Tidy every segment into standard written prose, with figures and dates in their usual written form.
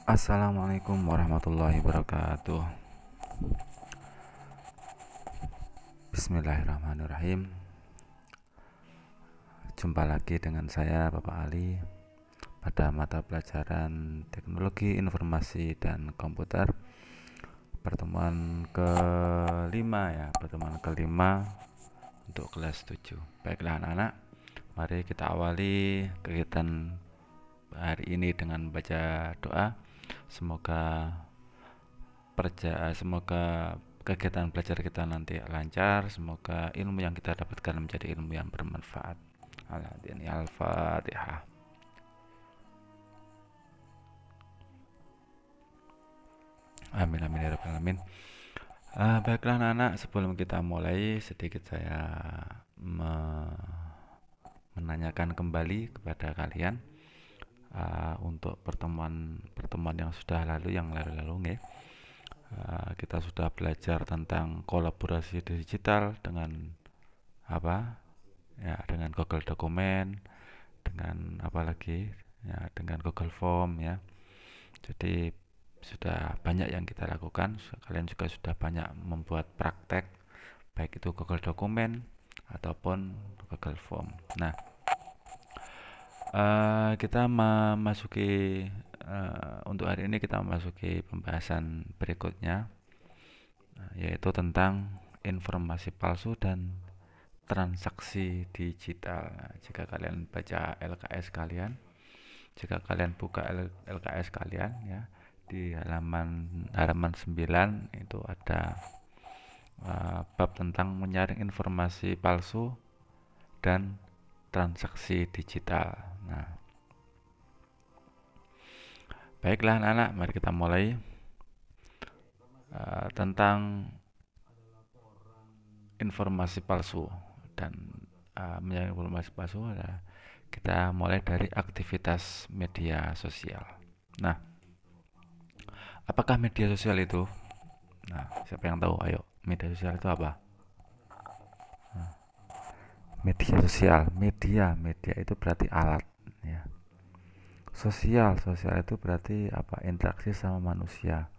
Assalamualaikum warahmatullahi wabarakatuh. Bismillahirrahmanirrahim. Jumpa lagi dengan saya Bapak Ali pada mata pelajaran Teknologi Informasi dan Komputer, pertemuan kelima ya, pertemuan kelima untuk kelas 7. Baiklah anak-anak, mari kita awali kegiatan hari ini dengan baca doa. Semoga kegiatan belajar kita nanti lancar. Semoga ilmu yang kita dapatkan menjadi ilmu yang bermanfaat. Al-Fatihah. Amin amin ya rabbal alamin. Baiklah anak-anak, sebelum kita mulai sedikit saya menanyakan kembali kepada kalian untuk pertemuan yang sudah lalu, yang lalu-lalu kita sudah belajar tentang kolaborasi digital dengan apa ya, dengan Google Dokumen, dengan apa lagi ya, dengan Google Form ya. Jadi sudah banyak yang kita lakukan. Kalian juga sudah banyak membuat praktek, baik itu Google Dokumen ataupun Google Form. Nah, kita memasuki untuk hari ini kita memasuki pembahasan berikutnya, yaitu tentang informasi palsu dan transaksi digital. Nah, jika kalian baca LKS kalian, jika kalian buka LKS kalian ya, di halaman 9 itu ada bab tentang menyaring informasi palsu dan transaksi digital. Nah, baiklah anak-anak, mari kita mulai tentang informasi palsu dan menyaring informasi palsu. Kita mulai dari aktivitas media sosial. Nah, apakah media sosial itu? Nah, siapa yang tahu? Ayo, media sosial itu apa? Media sosial, media itu berarti alat ya. Sosial itu berarti apa? Interaksi sama manusia.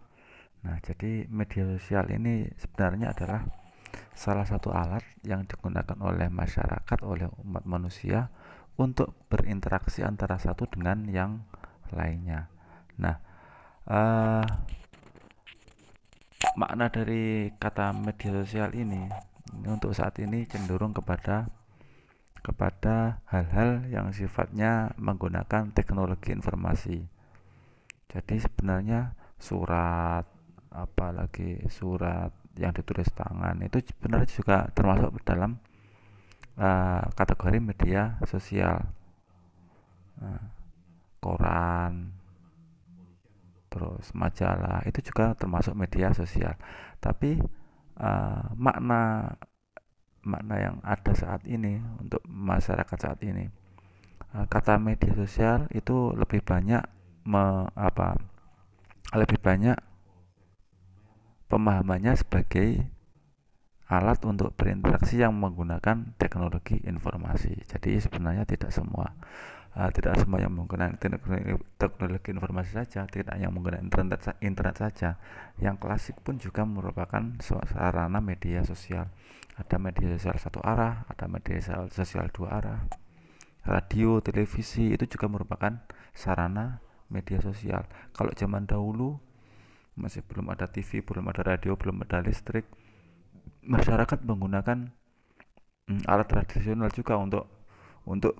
Nah, jadi media sosial ini sebenarnya adalah salah satu alat yang digunakan oleh masyarakat, oleh umat manusia untuk berinteraksi antara satu dengan yang lainnya. Nah, makna dari kata media sosial ini untuk saat ini cenderung kepada hal-hal yang sifatnya menggunakan teknologi informasi. Jadi sebenarnya surat, apalagi surat yang ditulis tangan, itu sebenarnya juga termasuk dalam kategori media sosial. Koran, terus majalah, itu juga termasuk media sosial. Tapi makna yang ada saat ini untuk masyarakat saat ini, kata media sosial itu lebih banyak lebih banyak pemahamannya sebagai alat untuk berinteraksi yang menggunakan teknologi informasi. Jadi sebenarnya tidak semua yang menggunakan teknologi informasi saja, tidak yang menggunakan internet saja. Yang klasik pun juga merupakan sarana media sosial. Ada media sosial satu arah, ada media sosial dua arah. Radio, televisi itu juga merupakan sarana media sosial. Kalau zaman dahulu masih belum ada TV, belum ada radio, belum ada listrik, masyarakat menggunakan alat tradisional juga untuk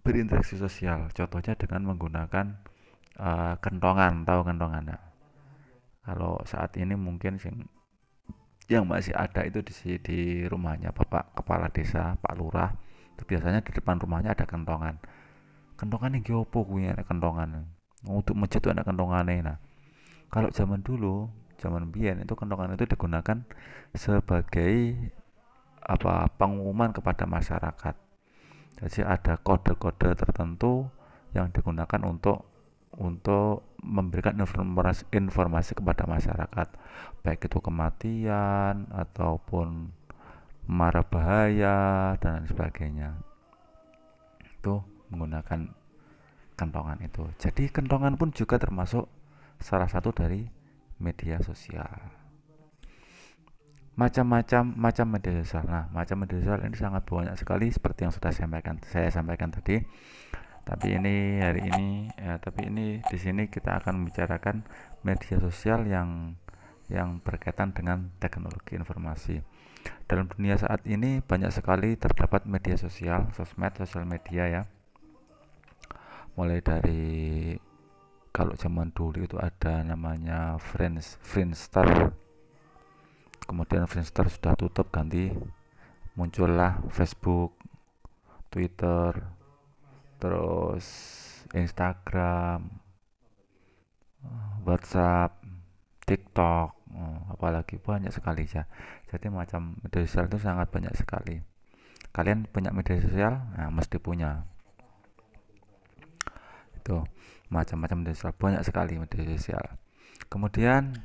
berinteraksi sosial. Contohnya dengan menggunakan kentongan, tahu kentongan ya? Kalau saat ini mungkin yang masih ada itu di rumahnya Bapak Kepala Desa, Pak Lurah. Itu biasanya di depan rumahnya ada kentongan. Kentongan yang giopo kuwi ada kentongan. Untuk masjid itu ada kentongannya. Nah, kalau zaman dulu, zaman biyen itu kentongan itu digunakan sebagai pengumuman kepada masyarakat. Jadi ada kode-kode tertentu yang digunakan untuk memberikan informasi kepada masyarakat, baik itu kematian ataupun mara bahaya dan sebagainya. Itu menggunakan kentongan itu. Jadi kentongan pun juga termasuk salah satu dari media sosial. Macam media sosial. Nah, macam media sosial ini sangat banyak sekali seperti yang sudah saya sampaikan tadi. Tapi ini di sini kita akan membicarakan media sosial yang berkaitan dengan teknologi informasi. Dalam dunia saat ini banyak sekali terdapat media sosial, sosial media ya. Mulai dari kalau zaman dulu itu ada namanya Friendster. Kemudian Friendster sudah tutup, ganti muncullah Facebook, Twitter, terus Instagram, WhatsApp, TikTok, apalagi banyak sekali ya. Jadi macam media sosial itu sangat banyak sekali. Kalian punya media sosial, nah mesti punya itu macam-macam media sosial, banyak sekali media sosial. Kemudian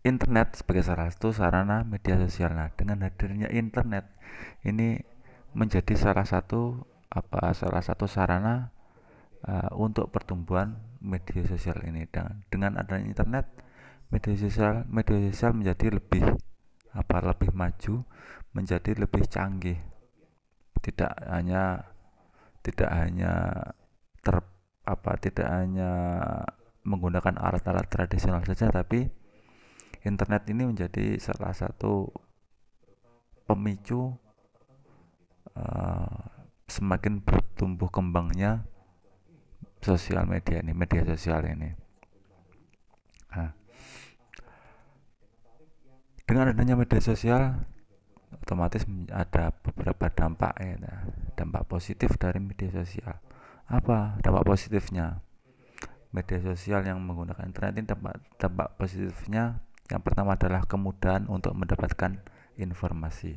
internet sebagai salah satu sarana media sosial. Nah, dengan hadirnya internet ini menjadi salah satu sarana untuk pertumbuhan media sosial ini. Dengan adanya internet, media sosial menjadi lebih maju, menjadi lebih canggih. Tidak hanya menggunakan alat-alat tradisional saja, tapi internet ini menjadi salah satu pemicu semakin bertumbuh kembangnya media sosial ini. Nah, dengan adanya media sosial otomatis ada beberapa dampak dampak positif dari media sosial. Apa dampak positifnya media sosial yang menggunakan internet ini? Dampak positifnya yang pertama adalah kemudahan untuk mendapatkan informasi.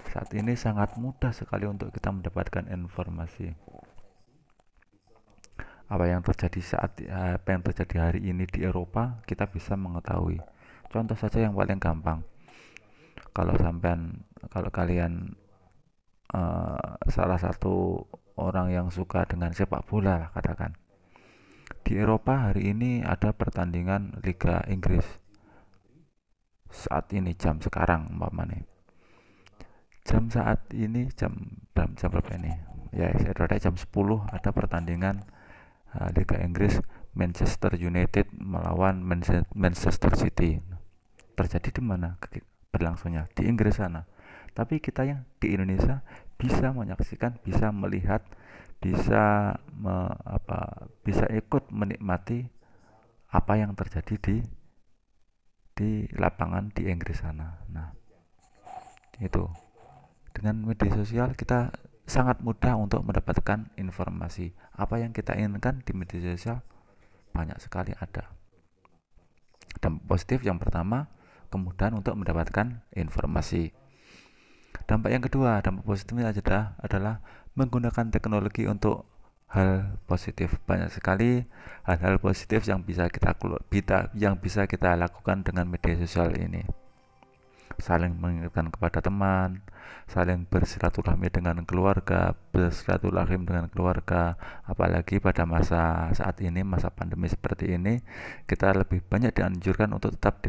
Saat ini sangat mudah sekali untuk kita mendapatkan informasi. Apa yang terjadi hari ini di Eropa, kita bisa mengetahui. Contoh saja yang paling gampang. Kalau kalian salah satu orang yang suka dengan sepak bola lah katakan, di Eropa hari ini ada pertandingan Liga Inggris. Saat ini jam sekarang umpamanya. Jam berapa ini? Ya, saya jam 10 ada pertandingan Liga Inggris, Manchester United melawan Manchester City. Terjadi di mana berlangsungnya? Di Inggris sana. Tapi kita yang di Indonesia bisa menyaksikan, bisa melihat, bisa ikut menikmati apa yang terjadi di lapangan di Inggris sana. Nah, itu dengan media sosial kita sangat mudah untuk mendapatkan informasi. Apa yang kita inginkan di media sosial banyak sekali ada. Dampak positif yang pertama, kemudahan untuk mendapatkan informasi. Dampak yang kedua, dampak positifnya adalah menggunakan teknologi untuk hal positif. Banyak sekali hal-hal positif yang bisa kita lakukan dengan media sosial ini. Saling mengingatkan kepada teman, saling bersilaturahmi dengan keluarga, apalagi pada masa saat ini, masa pandemi seperti ini, kita lebih banyak dianjurkan untuk tetap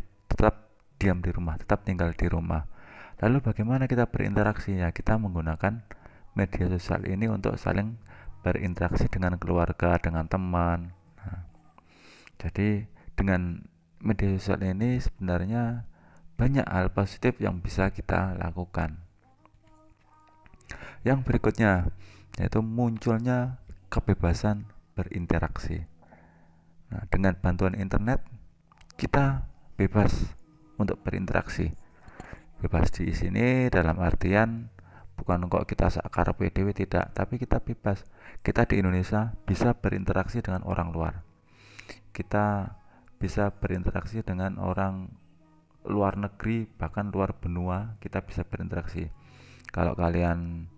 diam di rumah, tetap tinggal di rumah. Lalu bagaimana kita berinteraksi? Ya, kita menggunakan media sosial ini untuk saling berinteraksi dengan keluarga, dengan teman. Nah, jadi dengan media sosial ini sebenarnya banyak hal positif yang bisa kita lakukan. Yang berikutnya yaitu munculnya kebebasan berinteraksi. Nah, dengan bantuan internet kita bebas untuk berinteraksi. Bebas di sini dalam artian bukan kok kita sakar PDW, tidak, tapi kita bebas. Kita di Indonesia bisa berinteraksi dengan orang luar. Kita bisa berinteraksi dengan orang luar negeri, bahkan luar benua, kita bisa berinteraksi. Kalau kalian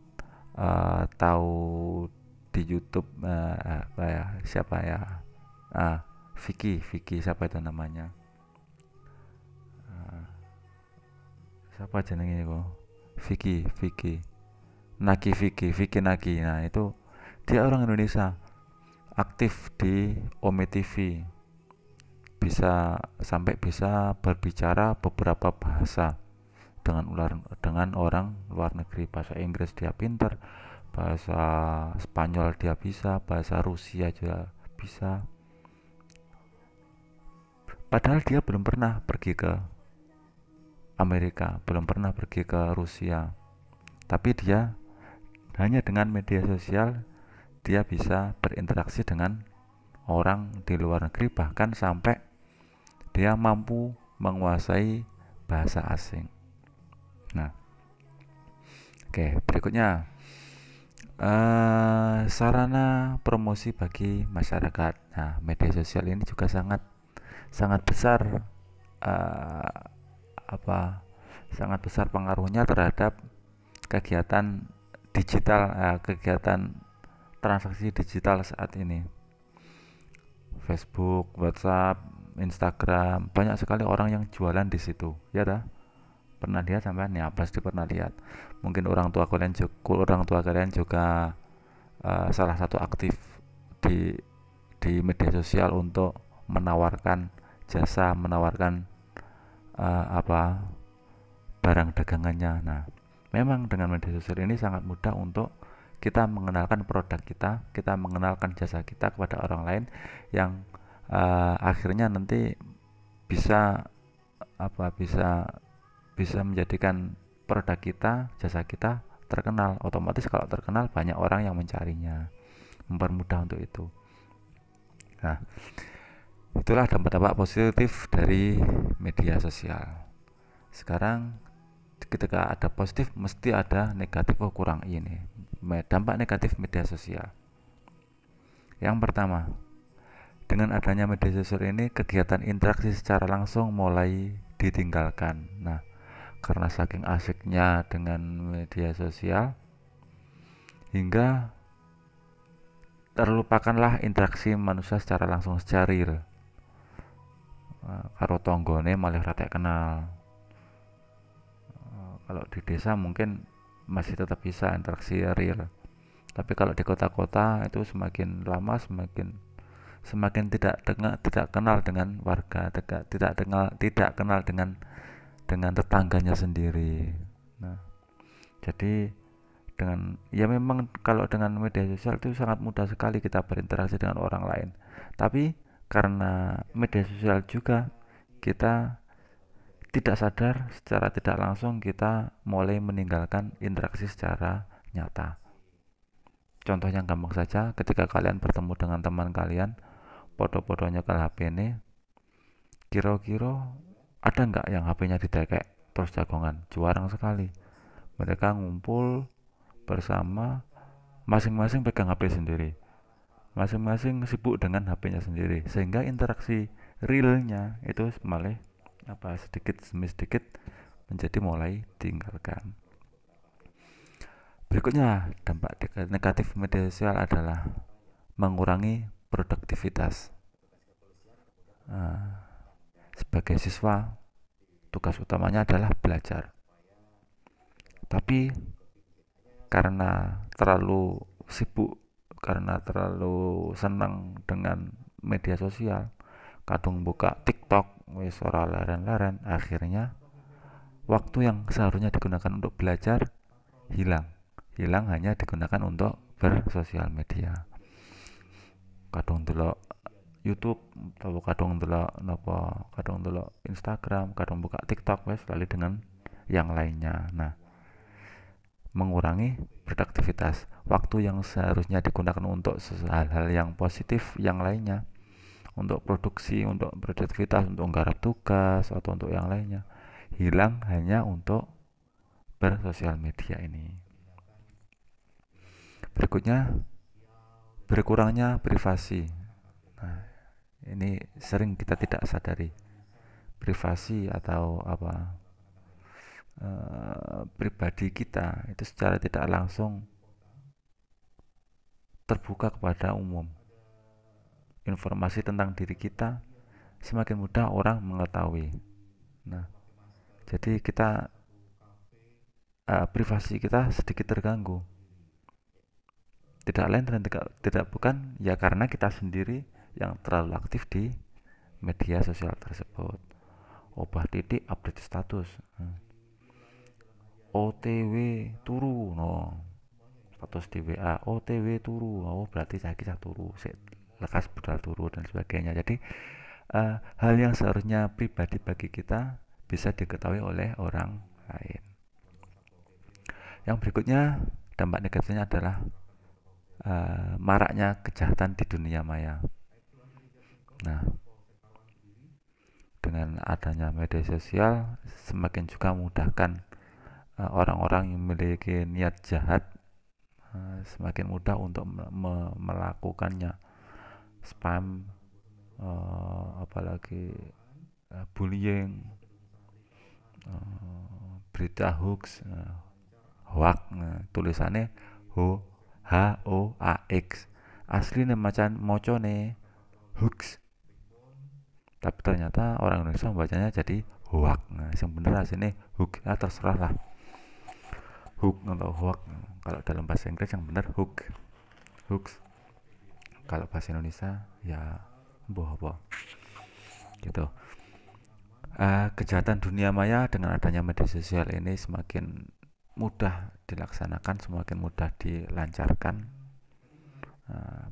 tahu di YouTube siapa ya? Vicky siapa itu namanya? Siapa jenenge kok? Vicky Nagi. Nah, itu dia orang Indonesia, aktif di Ome TV. bisa berbicara beberapa bahasa dengan orang luar negeri. Bahasa Inggris dia pinter, bahasa Spanyol dia bisa, bahasa Rusia juga bisa. Padahal dia belum pernah pergi ke Amerika, belum pernah pergi ke Rusia. Tapi dia hanya dengan media sosial dia bisa berinteraksi dengan orang di luar negeri, bahkan sampai dia mampu menguasai bahasa asing. Nah, oke, berikutnya sarana promosi bagi masyarakat. Nah, media sosial ini juga sangat sangat besar eh, apa sangat besar pengaruhnya terhadap kegiatan digital, kegiatan transaksi digital saat ini. Facebook, WhatsApp, Instagram, banyak sekali orang yang jualan di situ, ya dah. Pernah lihat sampean ya? Pasti pernah lihat. Mungkin orang tua kalian juga salah satu aktif di media sosial untuk menawarkan jasa, menawarkan apa barang dagangannya. Nah, memang dengan media sosial ini sangat mudah untuk kita mengenalkan produk kita, kita mengenalkan jasa kita kepada orang lain yang akhirnya nanti bisa bisa menjadikan produk kita, jasa kita terkenal. Otomatis kalau terkenal banyak orang yang mencarinya, mempermudah untuk itu. Nah, itulah dampak-dampak positif dari media sosial. Sekarang ketika ada positif mesti ada negatif. Oh, kurang ini dampak negatif media sosial. Yang pertama, dengan adanya media sosial ini kegiatan interaksi secara langsung mulai ditinggalkan. Nah, karena saking asiknya dengan media sosial hingga terlupakanlah interaksi manusia secara langsung, secara real. Karo tonggone malah rata kenal. Kalau di desa mungkin masih tetap bisa interaksi real, tapi kalau di kota-kota itu semakin lama semakin tidak kenal dengan warga, tidak kenal dengan tetangganya sendiri. Nah, jadi ya memang kalau dengan media sosial itu sangat mudah sekali kita berinteraksi dengan orang lain, tapi karena media sosial juga kita tidak sadar, secara tidak langsung kita mulai meninggalkan interaksi secara nyata. Contohnya gampang saja, ketika kalian bertemu dengan teman kalian, foto-fotonya ke HP ini, kira-kira ada nggak yang HP-nya ditekek terus jagongan? Jarang sekali. Mereka ngumpul bersama, masing-masing pegang HP sendiri, masing-masing sibuk dengan HP-nya sendiri, sehingga interaksi realnya itu malah sedikit demi sedikit menjadi mulai ditinggalkan. Berikutnya, dampak negatif media sosial adalah mengurangi produktivitas. Sebagai siswa, tugas utamanya adalah belajar. Tapi karena terlalu sibuk, karena terlalu senang dengan media sosial, kadung buka TikTok, wis ora laren-laren, akhirnya waktu yang seharusnya digunakan untuk belajar hilang hanya digunakan untuk bersosial media. Kadung delok YouTube atau kadung delok Instagram, kadung buka TikTok wes lali dengan yang lainnya. Nah, mengurangi produktivitas, waktu yang seharusnya digunakan untuk hal-hal yang positif yang lainnya, untuk produksi, untuk produktivitas, untuk menggarap tugas atau untuk yang lainnya, hilang hanya untuk bersosial media ini. Berikutnya, berkurangnya privasi. Nah, ini sering kita tidak sadari. Privasi atau pribadi kita itu secara tidak langsung terbuka kepada umum. Informasi tentang diri kita semakin mudah orang mengetahui. Nah, jadi kita privasi kita sedikit terganggu. Tidak lain dan tidak bukan ya karena kita sendiri yang terlalu aktif di media sosial tersebut. Obah titik update status, OTW turu no, status di WA OTW turu, oh berarti saya kisah turu lekas budal turu dan sebagainya. Jadi hal yang seharusnya pribadi bagi kita bisa diketahui oleh orang lain. Yang berikutnya, dampak negatifnya adalah maraknya kejahatan di dunia maya. Nah, dengan adanya media sosial semakin juga memudahkan orang-orang yang memiliki niat jahat semakin mudah untuk melakukannya. Spam, apalagi bullying, berita hoax, tulisannya HOAX, aslinya macan mocone hoax, tapi ternyata orang Indonesia membacanya jadi hoax. Yang bener aslinya hoax, terserah lah, hoax atau hoax. Kalau dalam bahasa Inggris yang benar hoax. Kalau bahasa Indonesia ya boh gitu. Kejahatan dunia maya dengan adanya media sosial ini semakin mudah dilaksanakan, semakin mudah dilancarkan.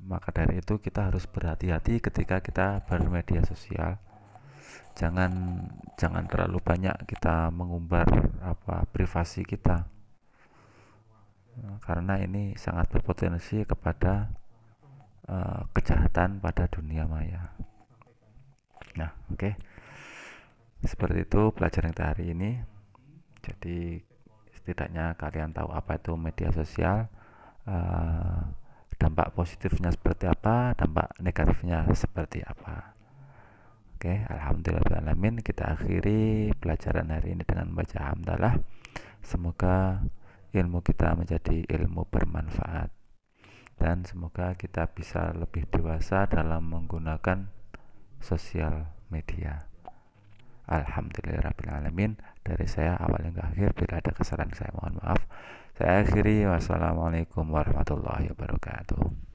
Maka dari itu kita harus berhati-hati ketika kita bermedia sosial. Jangan terlalu banyak kita mengumbar privasi kita, karena ini sangat berpotensi kepada kejahatan pada dunia maya. Nah, oke. Seperti itu pelajaran kita hari ini. Jadi setidaknya kalian tahu apa itu media sosial, dampak positifnya seperti apa, dampak negatifnya seperti apa. Oke, alhamdulillahirrahmanirrahim. Kita akhiri pelajaran hari ini dengan membaca hamdalah. Semoga ilmu kita menjadi ilmu bermanfaat, dan semoga kita bisa lebih dewasa dalam menggunakan sosial media. Alhamdulillahirrahmanirrahim. Dari saya awal hingga akhir, bila ada kesalahan saya mohon maaf. Saya akhiri, wassalamualaikum warahmatullahi wabarakatuh.